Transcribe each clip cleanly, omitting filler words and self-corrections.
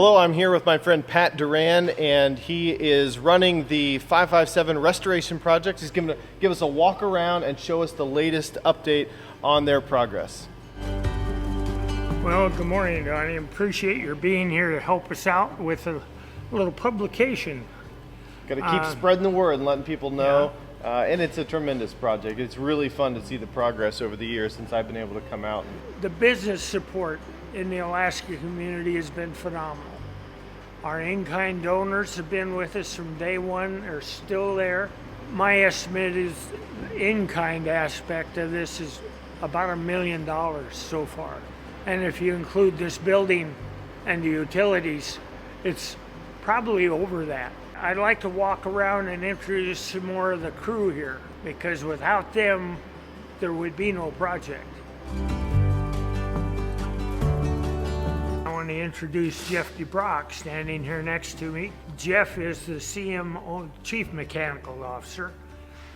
Hello, I'm here with my friend Pat Duran, and he is running the 557 restoration project. He's going to give us a walk around and show us the latest update on their progress. Well, good morning, Donnie. Appreciate your being here to help us out with a little publication. Got to keep spreading the word and letting people know. Yeah. And it's a tremendous project. It's really fun to see the progress over the years since I've been able to come out. The business support in the Alaska community has been phenomenal. Our in-kind donors have been with us from day one, are still there. My estimate is the in-kind aspect of this is about $1 million so far. And if you include this building and the utilities, it's probably over that. I'd like to walk around and introduce some more of the crew here, because without them, there would be no project. I want to introduce Jeff DeBrock, standing here next to me. Jeff is the CMO, Chief Mechanical Officer,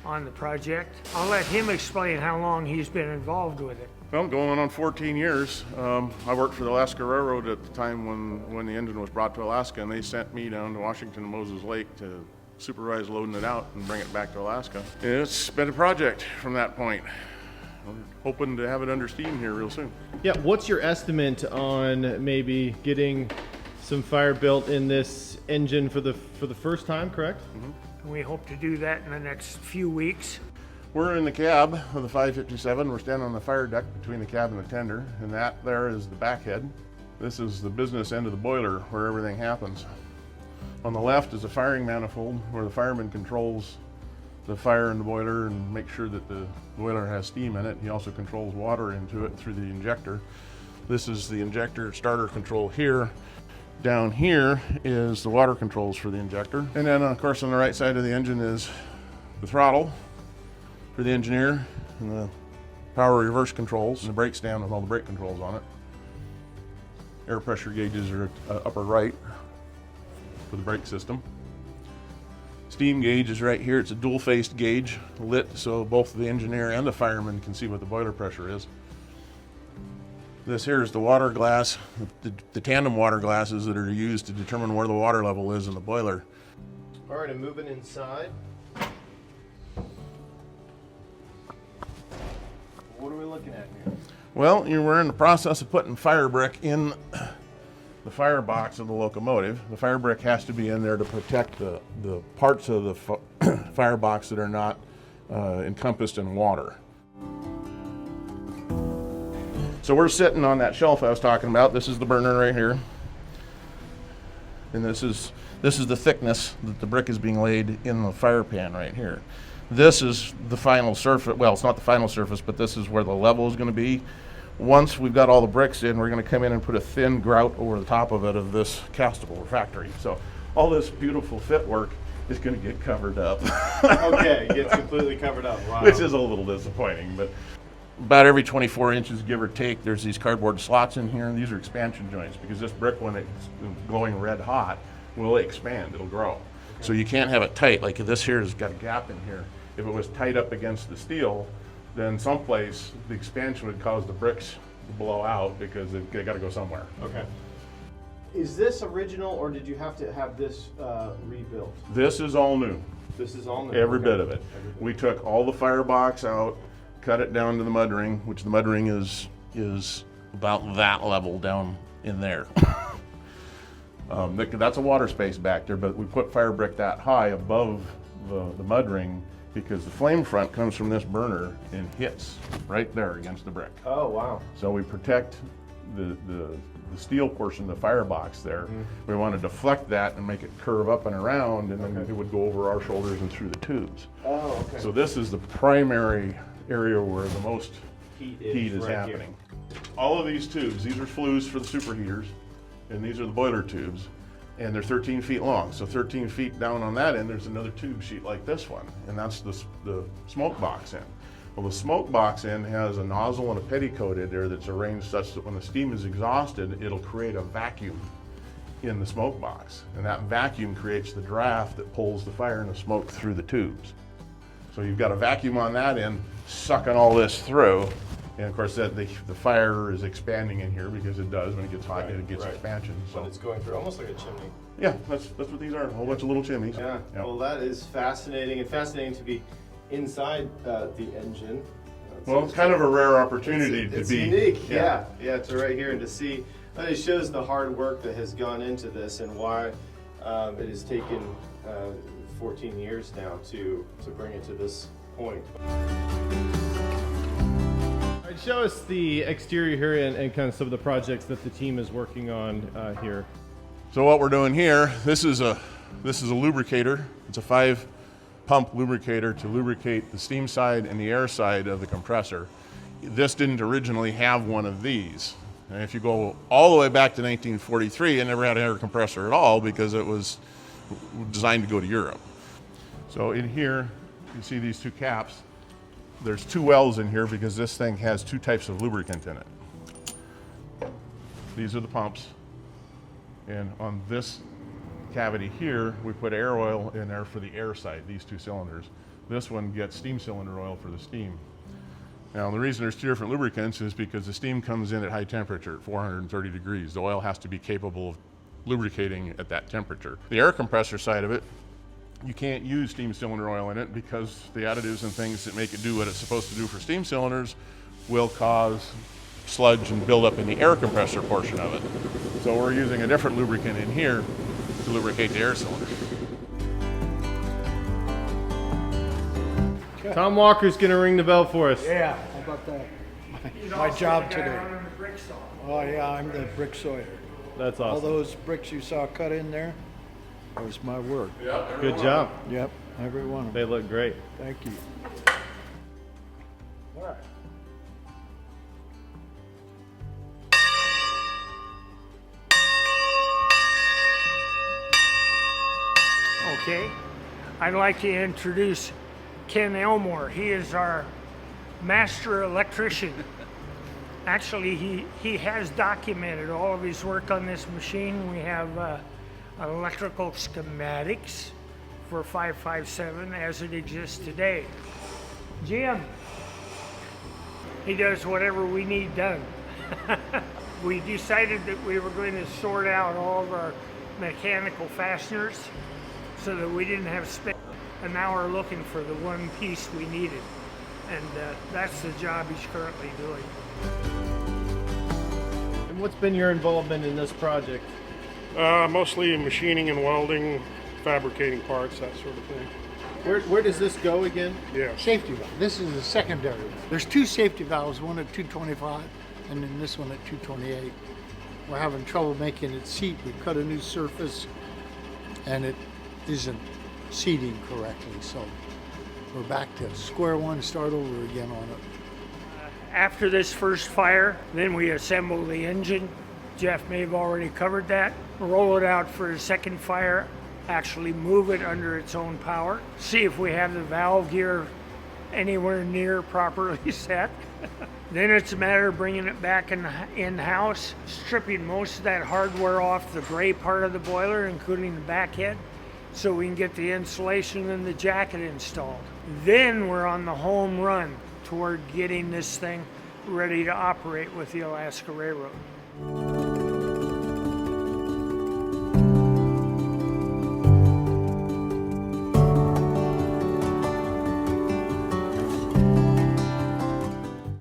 on the project. I'll let him explain how long he's been involved with it. Well, going on 14 years. I worked for the Alaska Railroad at the time when the engine was brought to Alaska, and they sent me down to Washington and Moses Lake to supervise loading it out and bring it back to Alaska. It's been a project from that point. I'm hoping to have it under steam here real soon. Yeah, what's your estimate on maybe getting some fire built in this engine for the first time, correct? Mm-hmm. We hope to do that in the next few weeks. We're in the cab of the 557. We're standing on the fire deck between the cab and the tender, and that there is the backhead. This is the business end of the boiler where everything happens. On the left is a firing manifold where the fireman controls the fire in the boiler and makes sure that the boiler has steam in it. He also controls water into it through the injector. This is the injector starter control here. Down here is the water controls for the injector. And then of course on the right side of the engine is the throttle for the engineer, and the power reverse controls, and the brake stand with all the brake controls on it. Air pressure gauges are upper right for the brake system. Steam gauge is right here. It's a dual-faced gauge, lit so both the engineer and the fireman can see what the boiler pressure is. This here is the water glass, the tandem water glasses that are used to determine where the water level is in the boiler. All right, I'm moving inside. What are we looking at here? Well, we're in the process of putting fire brick in the firebox of the locomotive. The fire brick has to be in there to protect the parts of the firebox that are not encompassed in water. So we're sitting on that shelf I was talking about. This is the burner right here. And this is the thickness that the brick is being laid in the fire pan right here. This is the final surface. Well, it's not the final surface, but this is where the level is going to be. Once we've got all the bricks in, we're going to come in and put a thin grout over the top of it of this castable refractory. So all this beautiful fit work is going to get covered up. Okay, it gets completely covered up. Wow. Which is a little disappointing, but about every 24 inches, give or take, there's these cardboard slots in here, and these are expansion joints because this brick, when it's glowing red hot, will expand, it'll grow. So you can't have it tight, like this here has got a gap in here. If it was tight up against the steel, then someplace the expansion would cause the bricks to blow out because they got to go somewhere. Okay. Is this original, or did you have to have this rebuilt? This is all new. This is all new. Every bit of it. We took all the firebox out, cut it down to the mud ring, which the mud ring is about that level down in there. That's a water space back there, but we put fire brick that high above the mud ring because the flame front comes from this burner and hits right there against the brick. Oh, wow. So we protect the steel portion of the firebox there. Mm-hmm. We want to deflect that and make it curve up and around, and then it would go over our shoulders and through the tubes. Oh, okay. So this is the primary area where the most heat is right happening. Here. All of these tubes, these are flues for the superheaters, and these are the boiler tubes, and they're 13 feet long. So 13 feet down on that end, there's another tube sheet like this one, and that's the smoke box end. Well, the smoke box end has a nozzle and a petticoat in there that's arranged such that when the steam is exhausted, it'll create a vacuum in the smoke box, and that vacuum creates the draft that pulls the fire and the smoke through the tubes. So you've got a vacuum on that end sucking all this through, And of course, that the fire is expanding in here because it does when it gets hot, it gets expansion. So But it's going through almost like a chimney. yeah, that's what these are, a whole bunch of little chimneys. Yeah. Yep. Well, that is fascinating, and fascinating to be inside the engine. Well, it's kind of a rare opportunity to It's be unique. Yeah, to right here and to see. And it shows the hard work that has gone into this and why it has taken 14 years now to bring it to this point. All right, show us the exterior here and kind of some of the projects that the team is working on here. So what we're doing here, this is a lubricator. It's a 5-pump lubricator to lubricate the steam side and the air side of the compressor. This didn't originally have one of these. And if you go all the way back to 1943, it never had an air compressor at all because it was designed to go to Europe. So in here, you see these 2 caps. There's 2 wells in here because this thing has 2 types of lubricant in it. These are the pumps. And on this cavity here, we put air oil in there for the air side, these 2 cylinders. This one gets steam cylinder oil for the steam. Now, the reason there's 2 different lubricants is because the steam comes in at high temperature, at 430 degrees. The oil has to be capable of lubricating at that temperature. The air compressor side of it, you can't use steam cylinder oil in it because the additives and things that make it do what it's supposed to do for steam cylinders will cause sludge and buildup in the air compressor portion of it. So we're using a different lubricant in here to lubricate the air cylinder. Tom Walker's going to ring the bell for us. Yeah, how about that? He's My also job the guy today. running the brick saw. Oh yeah, I'm the brick sawyer. That's All awesome. those bricks you saw cut in there, that was my work. Good job. Yep, every one of They them. look great. Thank you. All right. Okay, I'd like to introduce Ken Elmore. He is our master electrician. Actually, he has documented all of his work on this machine. We have electrical schematics for 557 as it exists today. Jim, he does whatever we need done. We decided that we were going to sort out all of our mechanical fasteners so that we didn't have space. And now we're looking for the one piece we needed. And that's the job he's currently doing. And what's been your involvement in this project? Mostly machining and welding, fabricating parts, that sort of thing. Where does this go again? Yeah. Safety valve. This is a secondary one. There's 2 safety valves, one at 225 and then this one at 228. We're having trouble making it seat. We cut a new surface and it isn't seating correctly. So we're back to square one, start over again on it. After this first fire, then we assemble the engine. Jeff may have already covered that. Roll it out for a second fire, actually move it under its own power. See if we have the valve gear anywhere near properly set. Then it's a matter of bringing it back in-house, stripping most of that hardware off the gray part of the boiler, including the back head, so we can get the insulation and the jacket installed. Then we're on the home run toward getting this thing ready to operate with the Alaska Railroad.